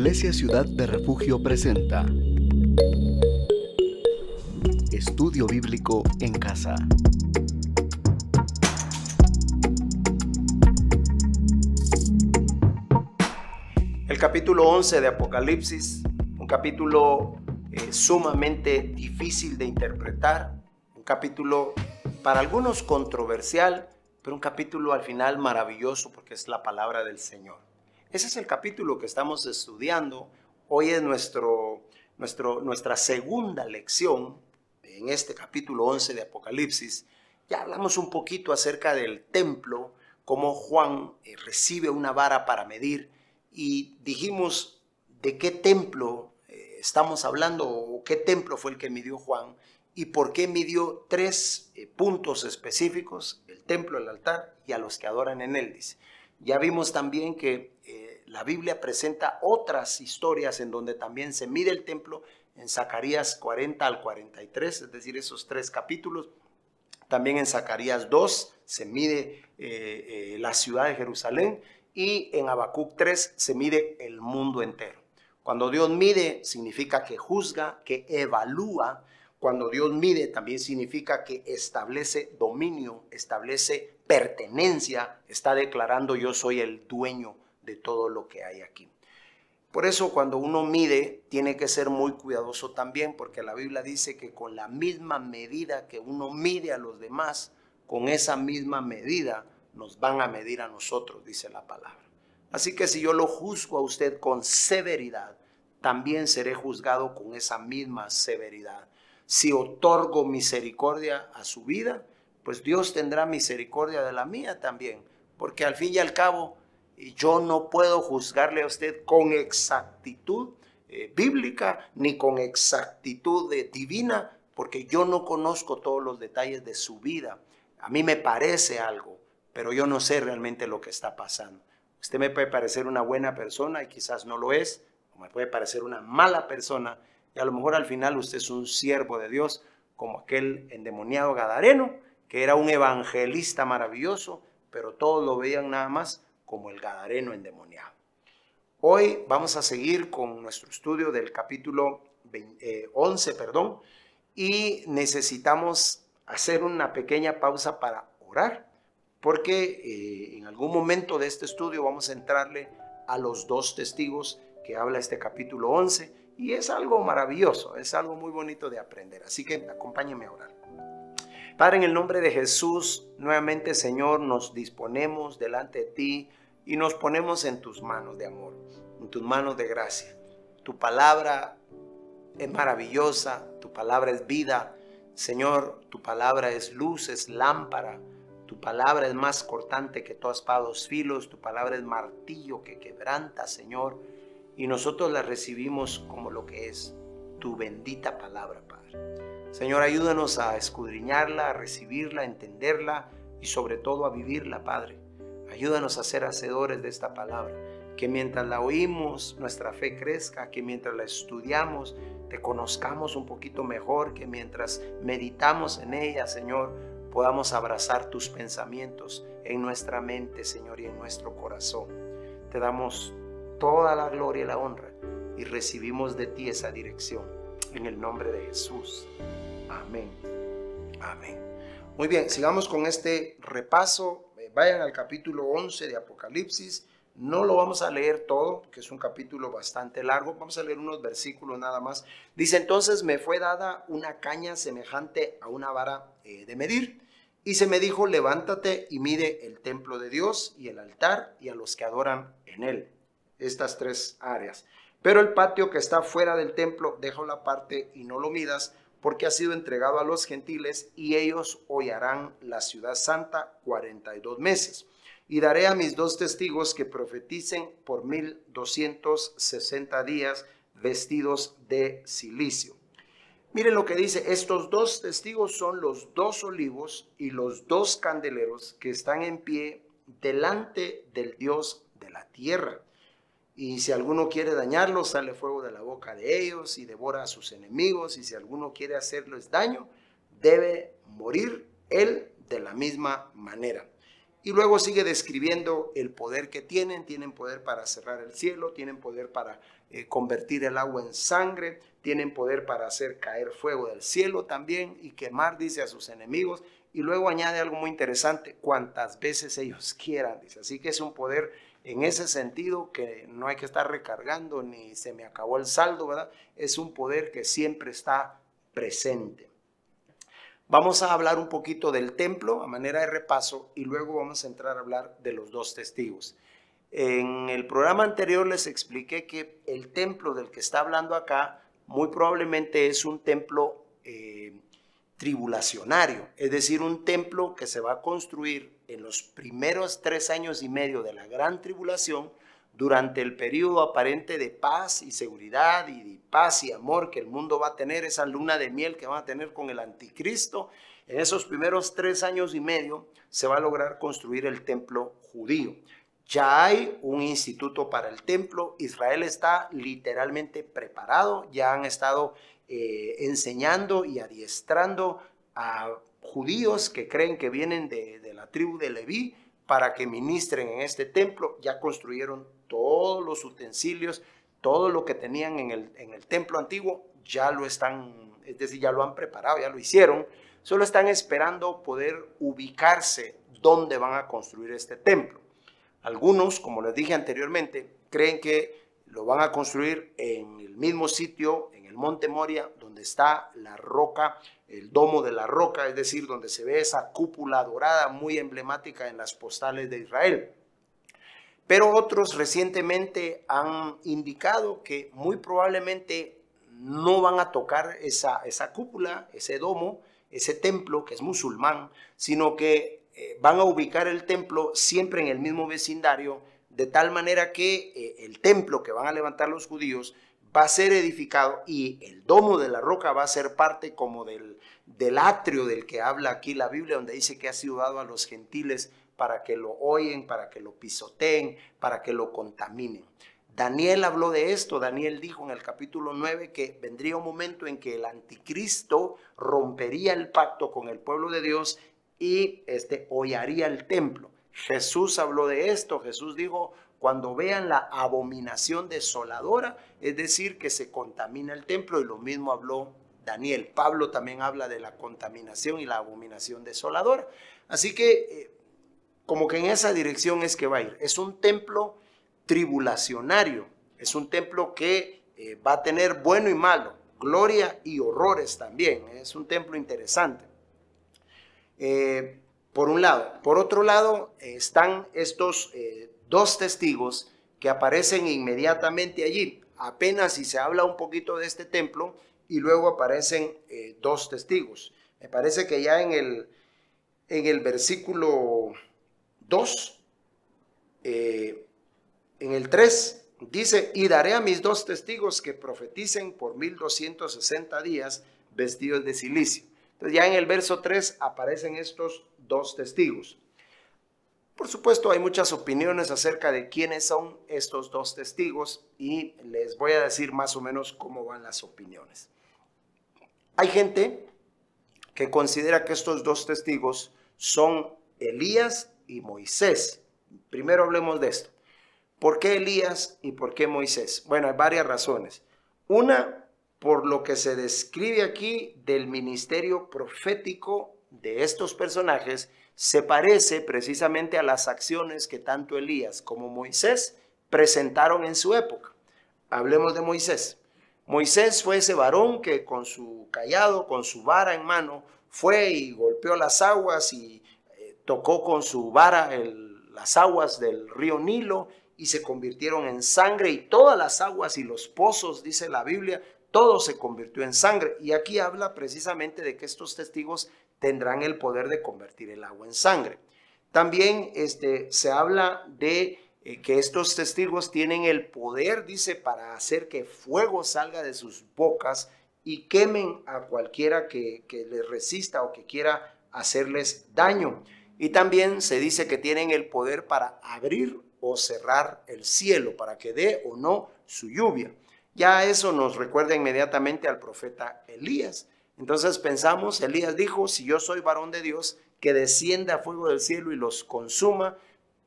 Iglesia Ciudad de Refugio presenta Estudio Bíblico en Casa. El capítulo 11 de Apocalipsis, un capítulo sumamente difícil de interpretar, un capítulo para algunos controversial, pero un capítulo al final maravilloso porque es la palabra del Señor. Ese es el capítulo que estamos estudiando. Hoy es nuestra segunda lección en este capítulo 11 de Apocalipsis. Ya hablamos un poquito acerca del templo, cómo Juan recibe una vara para medir, y dijimos de qué templo estamos hablando o qué templo fue el que midió Juan y por qué midió tres puntos específicos: el templo, el altar y a los que adoran en él, dice. Ya vimos también que la Biblia presenta otras historias en donde también se mide el templo, en Zacarías 40 al 43, es decir, esos tres capítulos. También en Zacarías 2 se mide la ciudad de Jerusalén, y en Habacuc 3 se mide el mundo entero. Cuando Dios mide, significa que juzga, que evalúa. Cuando Dios mide, también significa que establece dominio, establece pertenencia, está declarando: yo soy el dueño de todo lo que hay aquí. Por eso, cuando uno mide, tiene que ser muy cuidadoso también, porque la Biblia dice que con la misma medida que uno mide a los demás, con esa misma medida nos van a medir a nosotros, dice la palabra. Así que si yo lo juzgo a usted con severidad, también seré juzgado con esa misma severidad. Si otorgo misericordia a su vida, pues Dios tendrá misericordia de la mía también, porque al fin y al cabo yo no puedo juzgarle a usted con exactitud bíblica ni con exactitud divina, porque yo no conozco todos los detalles de su vida. A mí me parece algo, pero yo no sé realmente lo que está pasando. Usted me puede parecer una buena persona y quizás no lo es, o me puede parecer una mala persona, y a lo mejor al final usted es un siervo de Dios, como aquel endemoniado gadareno, que era un evangelista maravilloso, pero todos lo veían nada más como el gadareno endemoniado. Hoy vamos a seguir con nuestro estudio del capítulo 11, y necesitamos hacer una pequeña pausa para orar, porque en algún momento de este estudio vamos a entrarle a los dos testigos que habla este capítulo 11, y es algo maravilloso, es algo muy bonito de aprender. Así que acompáñenme a orar. Padre, en el nombre de Jesús, nuevamente, Señor, nos disponemos delante de ti y nos ponemos en tus manos de amor, en tus manos de gracia. Tu palabra es maravillosa, tu palabra es vida. Señor, tu palabra es luz, es lámpara. Tu palabra es más cortante que toda espada de dos filos. Tu palabra es martillo que quebranta, Señor. Y nosotros la recibimos como lo que es, tu bendita palabra, Padre. Señor, ayúdanos a escudriñarla, a recibirla, a entenderla y sobre todo a vivirla, Padre. Ayúdanos a ser hacedores de esta palabra, que mientras la oímos nuestra fe crezca, que mientras la estudiamos te conozcamos un poquito mejor, que mientras meditamos en ella, Señor, podamos abrazar tus pensamientos en nuestra mente, Señor, y en nuestro corazón. Te damos toda la gloria y la honra y recibimos de ti esa dirección, en el nombre de Jesús. Amén. Amén. Muy bien, sigamos con este repaso. Vayan al capítulo 11 de Apocalipsis. No lo vamos a leer todo, que es un capítulo bastante largo. Vamos a leer unos versículos nada más. Dice: entonces me fue dada una caña semejante a una vara de medir, y se me dijo: levántate y mide el templo de Dios y el altar y a los que adoran en él. Estas tres áreas. Pero el patio que está fuera del templo, déjalo aparte y no lo midas, porque ha sido entregado a los gentiles, y ellos hollarán la ciudad santa 42 meses. Y daré a mis dos testigos que profeticen por 1260 días, vestidos de cilicio. Miren lo que dice: estos dos testigos son los dos olivos y los dos candeleros que están en pie delante del Dios de la tierra. Y si alguno quiere dañarlos, sale fuego de la boca de ellos y devora a sus enemigos. Y si alguno quiere hacerles daño, debe morir él de la misma manera. Y luego sigue describiendo el poder que tienen poder para cerrar el cielo, tienen poder para convertir el agua en sangre, tienen poder para hacer caer fuego del cielo también y quemar, dice, a sus enemigos. Y luego añade algo muy interesante, cuantas veces ellos quieran, dice. Así que es un poder en ese sentido que no hay que estar recargando ni se me acabó el saldo, ¿verdad? Es un poder que siempre está presente. Vamos a hablar un poquito del templo a manera de repaso y luego vamos a entrar a hablar de los dos testigos. En el programa anterior les expliqué que el templo del que está hablando acá muy probablemente es un templo tribulacionario, es decir, un templo que se va a construir en los primeros 3 años y medio de la gran tribulación, durante el periodo aparente de paz y seguridad y de paz y amor que el mundo va a tener, esa luna de miel que van a tener con el anticristo. En esos primeros 3 años y medio se va a lograr construir el templo judío. Ya hay un instituto para el templo, Israel está literalmente preparado, ya han estado enseñando y adiestrando a judíos que creen que vienen de la tribu de Leví para que ministren en este templo. Ya construyeron todos los utensilios, todo lo que tenían en el templo antiguo, ya lo están, es decir, ya lo han preparado, ya lo hicieron. Solo están esperando poder ubicarse dónde van a construir este templo. Algunos, como les dije anteriormente, creen que lo van a construir en el mismo sitio, en el Monte Moria, donde está la roca, el domo de la roca, es decir, donde se ve esa cúpula dorada muy emblemática en las postales de Israel. Pero otros recientemente han indicado que muy probablemente no van a tocar esa cúpula, ese domo, ese templo que es musulmán, sino que van a ubicar el templo siempre en el mismo vecindario, de tal manera que el templo que van a levantar los judíos va a ser edificado y el domo de la roca va a ser parte como del atrio del que habla aquí la Biblia, donde dice que ha sido dado a los gentiles para que lo oyen, para que lo pisoteen, para que lo contaminen. Daniel habló de esto. Daniel dijo en el capítulo 9 que vendría un momento en que el anticristo rompería el pacto con el pueblo de Dios y hollaría el templo. Jesús habló de esto. Jesús dijo, cuando vean la abominación desoladora, es decir, que se contamina el templo, y lo mismo habló Daniel. Pablo también habla de la contaminación y la abominación desoladora. Así que como que en esa dirección es que va a ir. Es un templo tribulacionario, es un templo que va a tener bueno y malo, gloria y horrores también. Es un templo interesante. Por un lado. Por otro lado, están estos dos testigos que aparecen inmediatamente allí. Apenas si se habla un poquito de este templo y luego aparecen dos testigos. Me parece que ya en el versículo 2, en el 3, dice, y daré a mis 2 testigos que profeticen por 1260 días vestidos de cilicio. Entonces ya en el verso 3 aparecen estos 2 testigos. Por supuesto, hay muchas opiniones acerca de quiénes son estos 2 testigos y les voy a decir más o menos cómo van las opiniones. Hay gente que considera que estos 2 testigos son Elías y Moisés. Primero hablemos de esto. ¿Por qué Elías y por qué Moisés? Bueno, hay varias razones. Una, por lo que se describe aquí del ministerio profético de estos personajes, se parece precisamente a las acciones que tanto Elías como Moisés presentaron en su época. Hablemos de Moisés. Moisés fue ese varón que con su cayado, con su vara en mano, fue y golpeó las aguas y tocó con su vara las aguas del río Nilo y se convirtieron en sangre, y todas las aguas y los pozos, dice la Biblia, todo se convirtió en sangre. Y aquí habla precisamente de que estos testigos tendrán el poder de convertir el agua en sangre. También se habla de que estos testigos tienen el poder, dice, para hacer que fuego salga de sus bocas y quemen a cualquiera que les resista o que quiera hacerles daño. Y también se dice que tienen el poder para abrir o cerrar el cielo, para que dé o no su lluvia. Ya eso nos recuerda inmediatamente al profeta Elías. Entonces pensamos, Elías dijo, si yo soy varón de Dios, que descienda fuego del cielo y los consuma.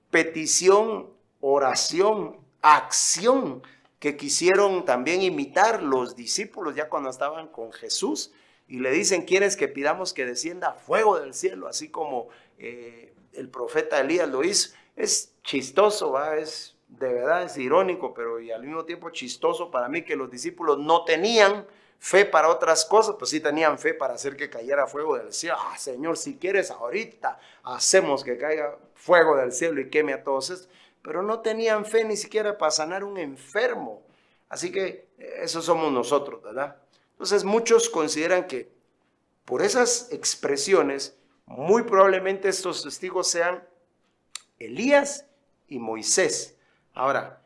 Petición, oración, acción, que quisieron también imitar los discípulos ya cuando estaban con Jesús. Y le dicen, ¿quieres que pidamos que descienda fuego del cielo? Así como el profeta Elías lo hizo. Es chistoso, ¿va? De verdad es irónico, pero y al mismo tiempo chistoso para mí que los discípulos no tenían fe para otras cosas, pues sí tenían fe para hacer que cayera fuego del cielo. Señor, si quieres ahorita hacemos que caiga fuego del cielo y queme a todos estos. Pero no tenían fe ni siquiera para sanar un enfermo. Así que eso somos nosotros, ¿verdad? Entonces muchos consideran que por esas expresiones muy probablemente estos testigos sean Elías y Moisés. Ahora,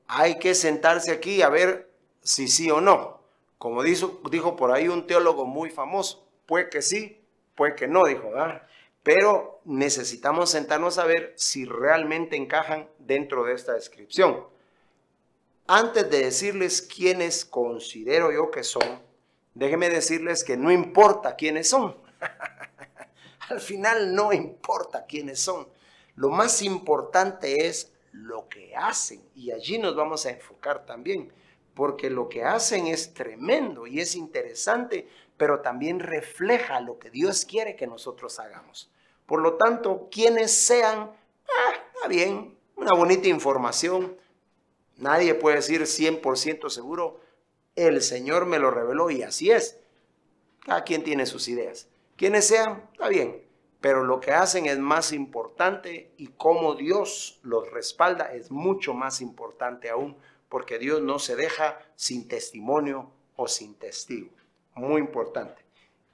hay que sentarse aquí a ver si sí o no. Como dijo por ahí un teólogo muy famoso, puede que sí, puede que no, dijo, ¿verdad? Pero necesitamos sentarnos a ver si realmente encajan dentro de esta descripción. Antes de decirles quiénes considero yo que son, déjenme decirles que no importa quiénes son. Al final no importa quiénes son. Lo más importante es lo que hacen, y allí nos vamos a enfocar también, porque lo que hacen es tremendo y es interesante, pero también refleja lo que Dios quiere que nosotros hagamos. Por lo tanto, quienes sean, está bien, una bonita información. Nadie puede decir 100% seguro, el Señor me lo reveló y así es. Cada quien tiene sus ideas. Quienes sean, está bien. Pero lo que hacen es más importante y cómo Dios los respalda es mucho más importante aún, porque Dios no se deja sin testimonio o sin testigo. Muy importante.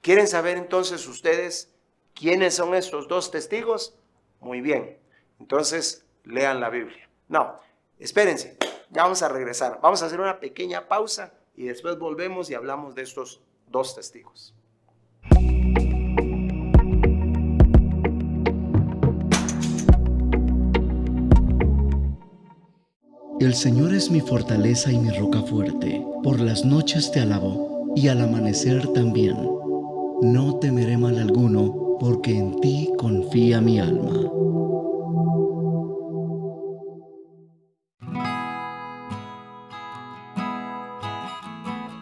¿Quieren saber entonces ustedes quiénes son estos dos testigos? Muy bien. Entonces, lean la Biblia. No, espérense, ya vamos a regresar. Vamos a hacer una pequeña pausa y después volvemos y hablamos de estos dos testigos. El Señor es mi fortaleza y mi roca fuerte. Por las noches te alabo, y al amanecer también. No temeré mal alguno, porque en ti confía mi alma.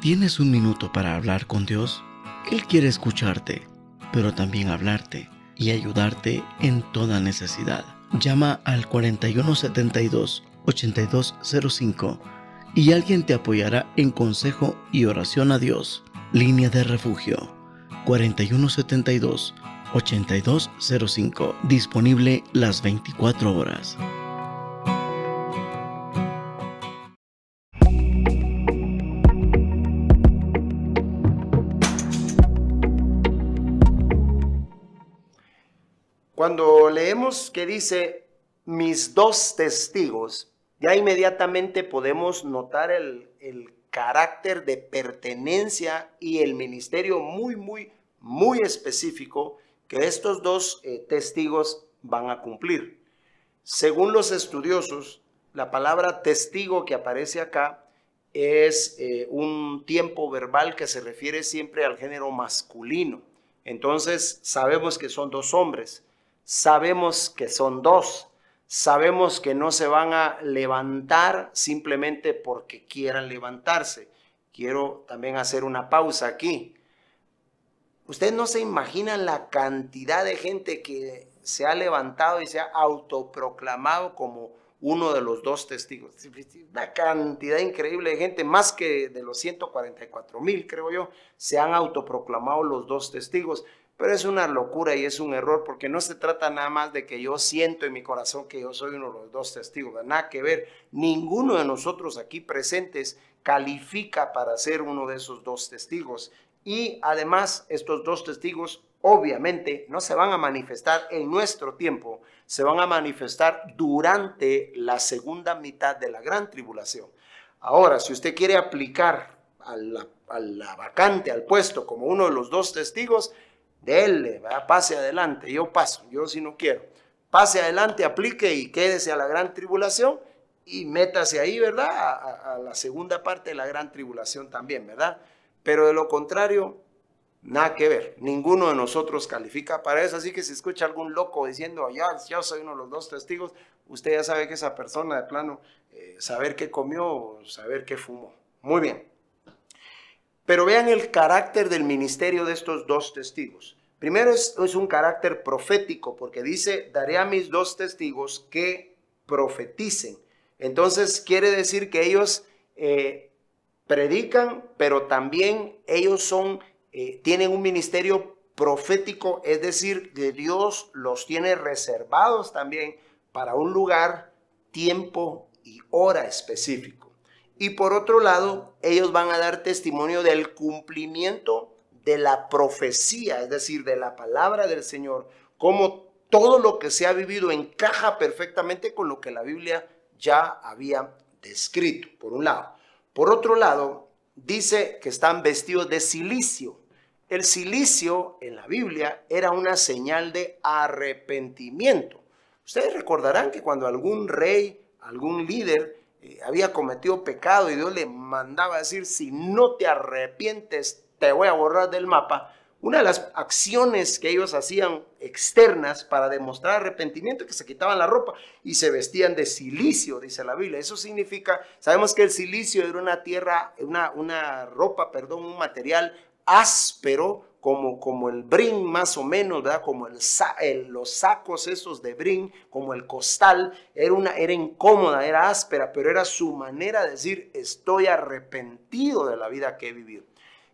¿Tienes un minuto para hablar con Dios? Él quiere escucharte, pero también hablarte y ayudarte en toda necesidad. Llama al 4172-8205 y alguien te apoyará en consejo y oración a Dios. Línea de refugio 4172-8205, disponible las 24 horas. Cuando leemos que dice mis dos testigos, ya inmediatamente podemos notar el carácter de pertenencia y el ministerio muy específico que estos dos testigos van a cumplir. Según los estudiosos, la palabra testigo que aparece acá es un tiempo verbal que se refiere siempre al género masculino. Entonces sabemos que son dos hombres. Sabemos que son dos, sabemos que no se van a levantar simplemente porque quieran levantarse. Quiero también hacer una pausa aquí. Ustedes no se imaginan la cantidad de gente que se ha levantado y se ha autoproclamado como uno de los dos testigos. Una cantidad increíble de gente, más que de los 144,000, creo yo, se han autoproclamado los dos testigos. Pero es una locura y es un error, porque no se trata nada más de que yo siento en mi corazón que yo soy uno de los dos testigos. Nada que ver. Ninguno de nosotros aquí presentes califica para ser uno de esos dos testigos. Y además, estos dos testigos obviamente no se van a manifestar en nuestro tiempo, se van a manifestar durante la segunda mitad de la gran tribulación. Ahora, si usted quiere aplicar a la vacante, al puesto, como uno de los dos testigos, dele, ¿verdad? Pase adelante, yo paso, yo si no quiero. Pase adelante, aplique y quédese a la gran tribulación y métase ahí, ¿verdad? A la segunda parte de la gran tribulación también, ¿verdad? Pero de lo contrario, Nada que ver, ninguno de nosotros califica para eso, así que si escucha algún loco diciendo, yo soy uno de los 2 testigos, usted ya sabe que esa persona de plano, saber qué comió, saber qué fumó. Muy bien. Pero vean el carácter del ministerio de estos 2 testigos. Primero es un carácter profético, porque dice, daré a mis 2 testigos que profeticen. Entonces quiere decir que ellos predican, pero también ellos tienen un ministerio profético, es decir, que Dios los tiene reservados también para un lugar, tiempo y hora específico. Y por otro lado, ellos van a dar testimonio del cumplimiento de la profecía, es decir, de la palabra del Señor, como todo lo que se ha vivido encaja perfectamente con lo que la Biblia ya había descrito, por un lado. Por otro lado, dice que están vestidos de cilicio. El cilicio en la Biblia era una señal de arrepentimiento. Ustedes recordarán que cuando algún rey, algún líder había cometido pecado y Dios le mandaba a decir, si no te arrepientes, te voy a borrar del mapa. Una de las acciones que ellos hacían externas para demostrar arrepentimiento es que se quitaban la ropa y se vestían de cilicio, dice la Biblia. Eso significa, sabemos que el cilicio era un material áspero, como el brin más o menos, ¿verdad? Como los sacos esos de brin, como el costal, era incómoda, era áspera, pero era su manera de decir, estoy arrepentido de la vida que he vivido.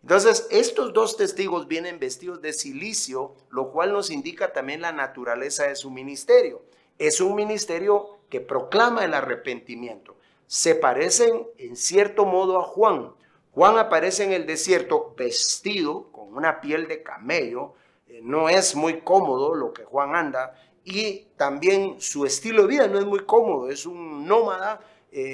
Entonces, estos 2 testigos vienen vestidos de cilicio, lo cual nos indica también la naturaleza de su ministerio. Es un ministerio que proclama el arrepentimiento. Se parecen en cierto modo a Juan. Juan aparece en el desierto vestido con una piel de camello. No es muy cómodo lo que Juan anda. Y también su estilo de vida no es muy cómodo. Es un nómada.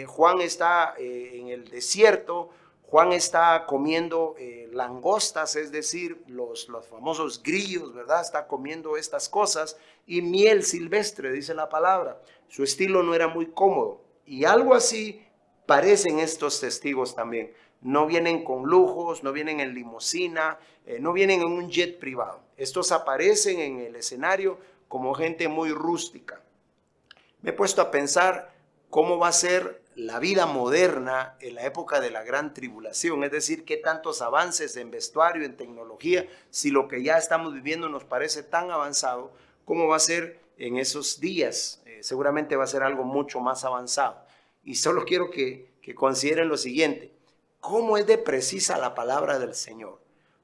Juan está en el desierto. Juan está comiendo langostas, es decir, los famosos grillos, ¿verdad? Está comiendo estas cosas y miel silvestre, dice la palabra. Su estilo no era muy cómodo. Y algo así parecen estos testigos también. No vienen con lujos, no vienen en limusina, no vienen en un jet privado. Estos aparecen en el escenario como gente muy rústica. Me he puesto a pensar cómo va a ser la vida moderna en la época de la gran tribulación, es decir, qué tantos avances en vestuario, en tecnología, si lo que ya estamos viviendo nos parece tan avanzado, ¿cómo va a ser en esos días? Seguramente va a ser algo mucho más avanzado. Y solo quiero que consideren lo siguiente, ¿cómo es de precisa la palabra del Señor?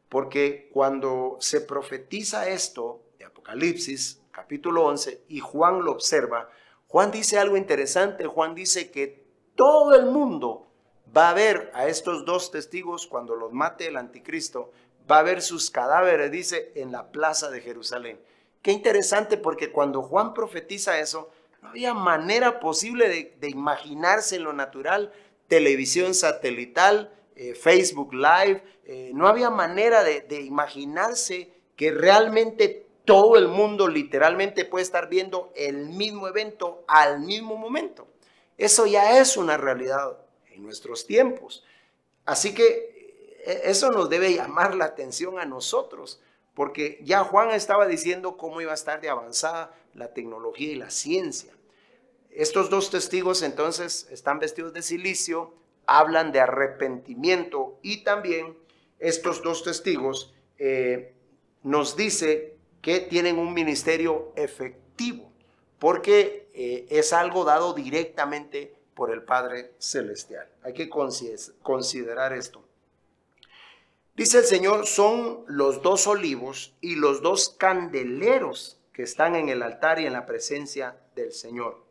Porque cuando se profetiza esto de Apocalipsis, capítulo 11, y Juan lo observa, Juan dice algo interesante. Juan dice que todo el mundo va a ver a estos 2 testigos cuando los mate el anticristo, va a ver sus cadáveres, dice, en la plaza de Jerusalén. Qué interesante, porque cuando Juan profetiza eso, no había manera posible de imaginarse en lo natural, televisión satelital, Facebook Live, no había manera de imaginarse que realmente todo el mundo literalmente puede estar viendo el mismo evento al mismo momento. Eso ya es una realidad en nuestros tiempos. Así que eso nos debe llamar la atención a nosotros, porque ya Juan estaba diciendo cómo iba a estar de avanzada la tecnología y la ciencia. Estos 2 testigos entonces están vestidos de cilicio, hablan de arrepentimiento, y también estos 2 testigos nos dice que tienen un ministerio efectivo, porque es algo dado directamente por el Padre Celestial. Hay que considerar esto. Dice el Señor, son los 2 olivos y los 2 candeleros que están en el altar y en la presencia del Señor.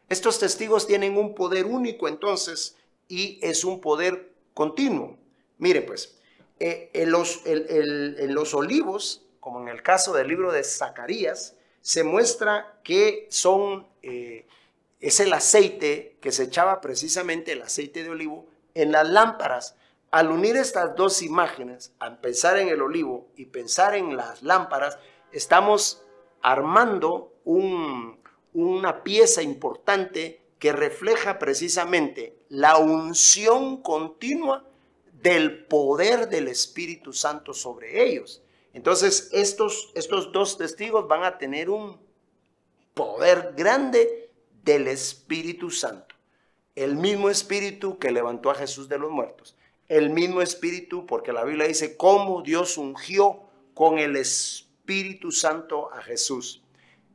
Estos testigos tienen un poder único entonces, y es un poder continuo. Mire pues, en los olivos, como en el caso del libro de Zacarías, se muestra que es el aceite que se echaba, precisamente el aceite de olivo, en las lámparas. Al unir estas 2 imágenes, al pensar en el olivo y pensar en las lámparas, estamos armando una pieza importante que refleja precisamente la unción continua del poder del Espíritu Santo sobre ellos. Entonces estos dos testigos van a tener un poder grande del Espíritu Santo. El mismo Espíritu que levantó a Jesús de los muertos. El mismo Espíritu, porque la Biblia dice cómo Dios ungió con el Espíritu Santo a Jesús.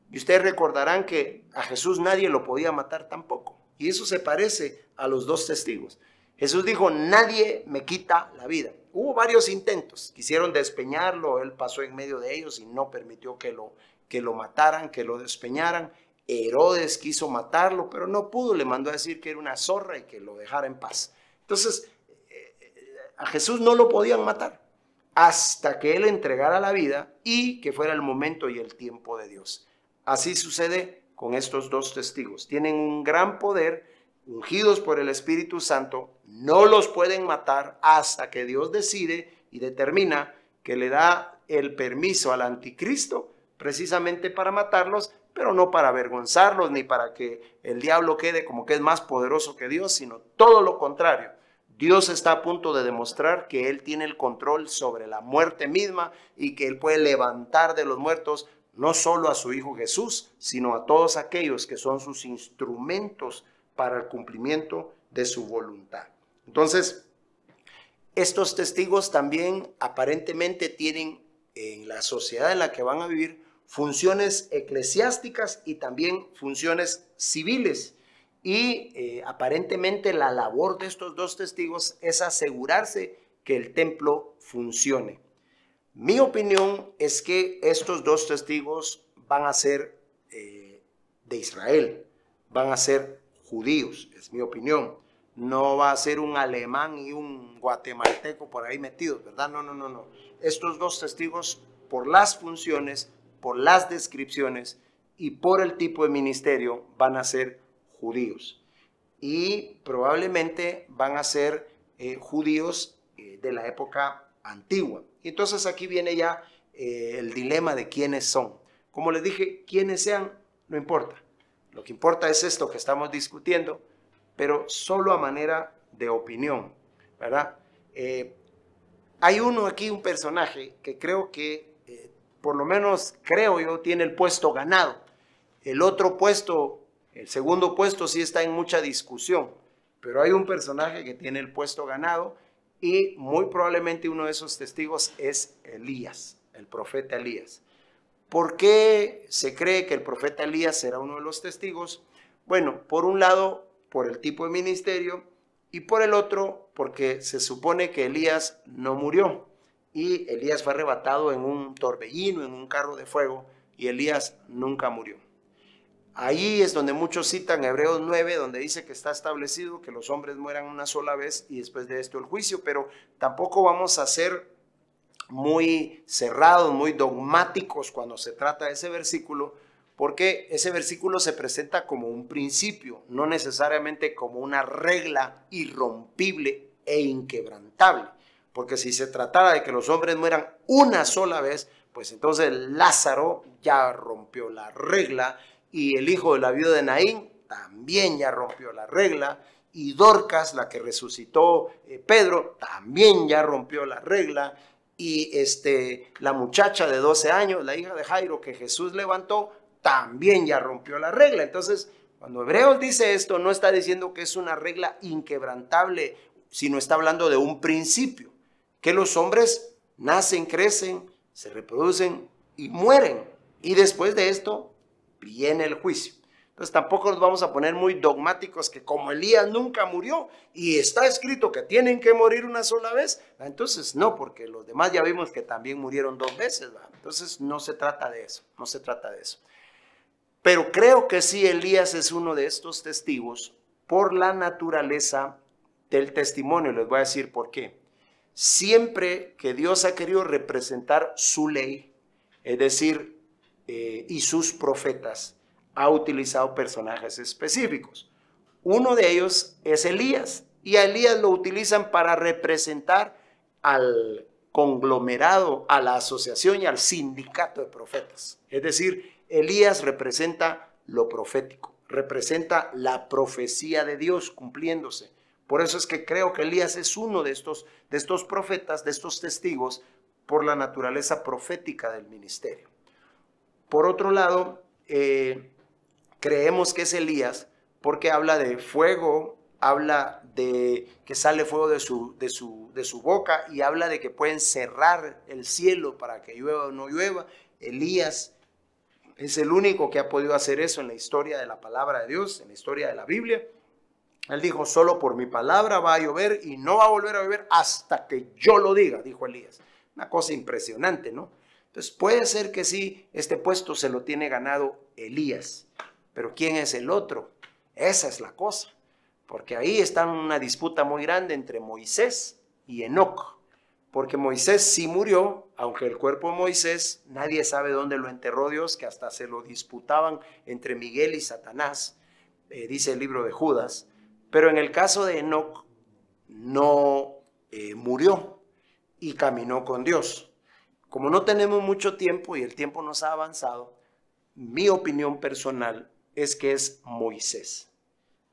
Y ustedes recordarán que a Jesús nadie lo podía matar tampoco. Y eso se parece a los dos testigos. Jesús dijo, nadie me quita la vida. Hubo varios intentos. Quisieron despeñarlo, él pasó en medio de ellos y no permitió que lo mataran, que lo despeñaran. Herodes quiso matarlo, pero no pudo. Le mandó a decir que era una zorra y que lo dejara en paz. Entonces, a Jesús no lo podían matar hasta que él entregara la vida y que fuera el momento y el tiempo de Dios. Así sucede con estos dos testigos. Tienen un gran poder, ungidos por el Espíritu Santo, no los pueden matar hasta que Dios decide y determina que le da el permiso al anticristo precisamente para matarlos, pero no para avergonzarlos ni para que el diablo quede como que es más poderoso que Dios, sino todo lo contrario. Dios está a punto de demostrar que Él tiene el control sobre la muerte misma y que Él puede levantar de los muertos no solo a su Hijo Jesús, sino a todos aquellos que son sus instrumentos para el cumplimiento de su voluntad. Entonces, estos testigos también aparentemente tienen en la sociedad en la que van a vivir funciones eclesiásticas y también funciones civiles. Y aparentemente la labor de estos dos testigos es asegurarse que el templo funcione. Mi opinión es que estos dos testigos van a ser de Israel, van a ser judíos, es mi opinión. No va a ser un alemán y un guatemalteco por ahí metidos, ¿verdad? No. Estos dos testigos, por las funciones, por las descripciones y por el tipo de ministerio, van a ser judíos. Y probablemente van a ser judíos de la época antigua. Y entonces aquí viene ya el dilema de quiénes son. Como les dije, quiénes sean, no importa. Lo que importa es esto que estamos discutiendo, pero solo a manera de opinión, ¿verdad? Hay un personaje que creo que, por lo menos creo yo, tiene el puesto ganado. El otro puesto, el segundo puesto sí está en mucha discusión, pero hay un personaje que tiene el puesto ganado y muy probablemente uno de esos testigos es Elías, el profeta Elías. ¿Por qué se cree que el profeta Elías será uno de los testigos? Bueno, por un lado, por el tipo de ministerio y por el otro, porque se supone que Elías no murió y Elías fue arrebatado en un torbellino, en un carro de fuego, y Elías nunca murió. Ahí es donde muchos citan Hebreos 9, donde dice que está establecido que los hombres mueran una sola vez y después de esto el juicio, pero tampoco vamos a ser muy cerrados, muy dogmáticos cuando se trata de ese versículo, porque ese versículo se presenta como un principio, no necesariamente como una regla irrompible e inquebrantable, porque si se tratara de que los hombres mueran una sola vez, pues entonces Lázaro ya rompió la regla, y el hijo de la viuda de Naín también ya rompió la regla, y Dorcas, la que resucitó Pedro, también ya rompió la regla, y la muchacha de 12 años, la hija de Jairo que Jesús levantó, también ya rompió la regla. Entonces, cuando Hebreos dice esto, no está diciendo que es una regla inquebrantable, sino está hablando de un principio, que los hombres nacen, crecen, se reproducen y mueren, y después de esto viene el juicio. Entonces tampoco nos vamos a poner muy dogmáticos que como Elías nunca murió y está escrito que tienen que morir una sola vez, entonces no, porque los demás ya vimos que también murieron 2 veces, ¿verdad? Entonces no se trata de eso, no se trata de eso. Pero creo que sí, Elías es uno de estos testigos por la naturaleza del testimonio. Les voy a decir por qué. Siempre que Dios ha querido representar su ley, es decir, y sus profetas, ha utilizado personajes específicos. Uno de ellos es Elías, y a Elías lo utilizan para representar al conglomerado, a la asociación y al sindicato de profetas. Es decir, Elías representa lo profético, representa la profecía de Dios cumpliéndose. Por eso es que creo que Elías es uno de estos profetas, de estos testigos, por la naturaleza profética del ministerio. Por otro lado, creemos que es Elías porque habla de fuego, habla de que sale fuego de su boca y habla de que pueden cerrar el cielo para que llueva o no llueva. Elías es el único que ha podido hacer eso en la historia de la palabra de Dios, en la historia de la Biblia. Él dijo, solo por mi palabra va a llover y no va a volver a llover hasta que yo lo diga, dijo Elías. Una cosa impresionante, ¿no? Entonces puede ser que sí, este puesto se lo tiene ganado Elías. Pero ¿quién es el otro? Esa es la cosa. Porque ahí está una disputa muy grande entre Moisés y Enoc. Porque Moisés sí murió, aunque el cuerpo de Moisés nadie sabe dónde lo enterró Dios, que hasta se lo disputaban entre Miguel y Satanás, dice el libro de Judas. Pero en el caso de Enoc no murió y caminó con Dios. Como no tenemos mucho tiempo y el tiempo nos ha avanzado, mi opinión personal es que es Moisés.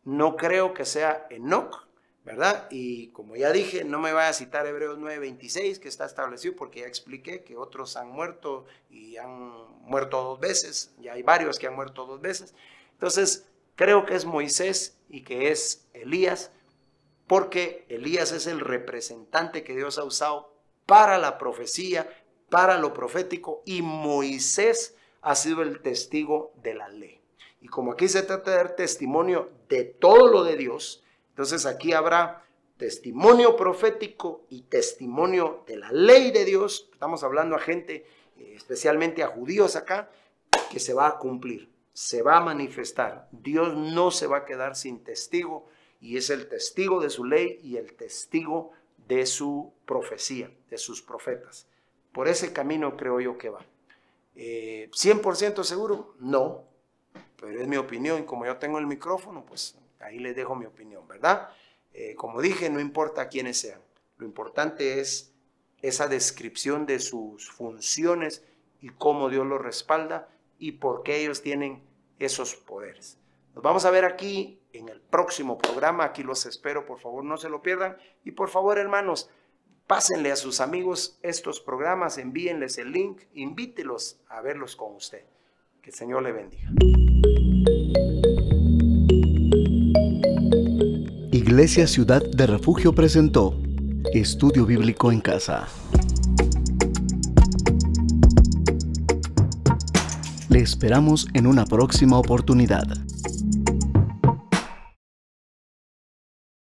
No creo que sea Enoc, ¿verdad? Y como ya dije, no me vaya a citar Hebreos 9:26, que está establecido, porque ya expliqué que otros han muerto y han muerto 2 veces. Ya hay varios que han muerto 2 veces. Entonces, creo que es Moisés y que es Elías, porque Elías es el representante que Dios ha usado para la profecía, para lo profético, y Moisés ha sido el testigo de la ley. Y como aquí se trata de dar testimonio de todo lo de Dios, entonces aquí habrá testimonio profético y testimonio de la ley de Dios. Estamos hablando a gente, especialmente a judíos acá, que se va a cumplir, se va a manifestar. Dios no se va a quedar sin testigo, y es el testigo de su ley y el testigo de su profecía, de sus profetas. Por ese camino creo yo que va. 100% seguro, no, pero es mi opinión, y como yo tengo el micrófono, pues ahí les dejo mi opinión, ¿verdad? Como dije, no importa quiénes sean, lo importante es esa descripción de sus funciones y cómo Dios los respalda y por qué ellos tienen esos poderes. Nos vamos a ver aquí en el próximo programa, aquí los espero, por favor no se lo pierdan, y por favor, hermanos, pásenle a sus amigos estos programas, envíenles el link, invítelos a verlos con usted. Que el Señor le bendiga. Iglesia Ciudad de Refugio presentó Estudio Bíblico en Casa. Le esperamos en una próxima oportunidad.